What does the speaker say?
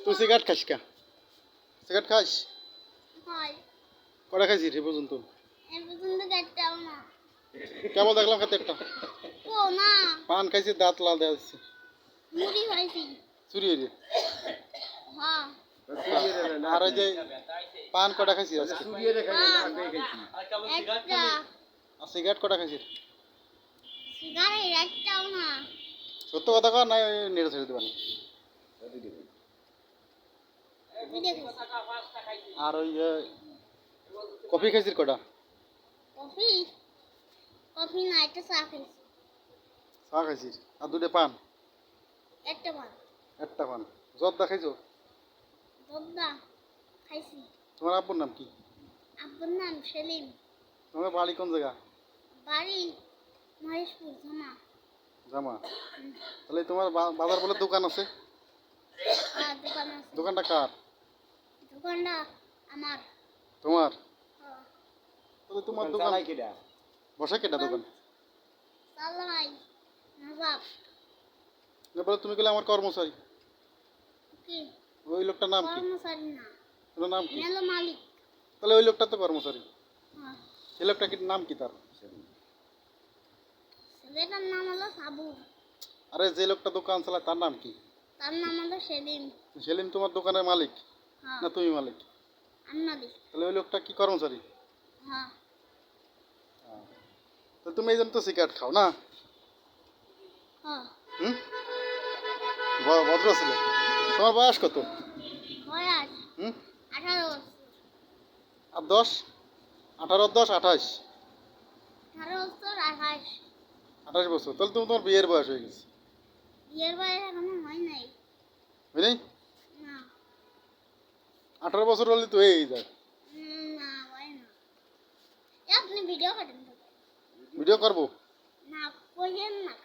তুই সিগারেট খাস কা? সিগারেট খাস? হয় কটা খাইছিস এ পর্যন্ত? এ পর্যন্ত একটাও না। কেবল দেখলাম খাতে একটা। ও না, পান খাইছি, দাঁত লাল দেওয়া যাচ্ছে। মুড়ি খাইছি। চুরি হইরে। হ্যাঁ আর ওই যে পান কটা খাইছিস আজকে? একটা আর সিগারেট কটা খাইছিস? সিগারেট একটাও না। সত্য কথা কর, না নেড়ে ছেড়ে দেবেন। আর ওই কফি খাইছিস কটা? কফি কফি না, একটা চা খাইছি। চা খাইছিস আর দুটো পান? একটা ভাত একটা পান। জর্দা খাইছো? দদ্দা খাইছি। তোমার আব্বুর নাম কি? আব্বুর নাম সেলিম। তোমার বাড়ি কোন জায়গা? বাড়ি মহেশপুর জামা। জামা। তাহলে তোমার বাজার বলে দোকান আছে? আর দোকান আছে। দোকানটা কার? দোকানটা আমার। তোমার? হ্যাঁ। তাহলে তোমার দোকান বসে কেটা দোকান? চালাই নবাব। না বলে তুমি গেলে আমার কর্মচারী। কি ওই লোকটার নাম কি? কর্মচারী না, ওর নাম কি? মেলো মালিক। তাহলে ওই লোকটা তো কর্মচারী। হ্যাঁ। এই লোকটা কি নাম কি তার? ছেলেটার নাম হলো সাবু। আরে যে লোকটা দোকান চালায় তার নাম কি? তার নাম হলো সেলিম। সেলিম তোমার দোকানের মালিক? হ্যাঁ না তুমি মালিক? আমি মালিক। তাহলে ওই লোকটা কি কর্মচারী? হ্যাঁ। তো তুমি এই জন্য তো সিগারেট খাও না? হ্যাঁ হুম, ভদ্র ছেলে। তোমার বয়স কত? বয়স হুম, 18 বছর। আর 10? 18 10 28? 18 বছর 28। 28 বছর। তাহলে তুমি তোমার বিয়ের বয়স হয়ে গেছে। বিয়ের বয়স এখনো হয় নাই। বুঝলি? না 18 বছর হলে তো হয়েই যায়। না হয় না। আপনি ভিডিও করেন তো? ভিডিও করবো? না কইেন না।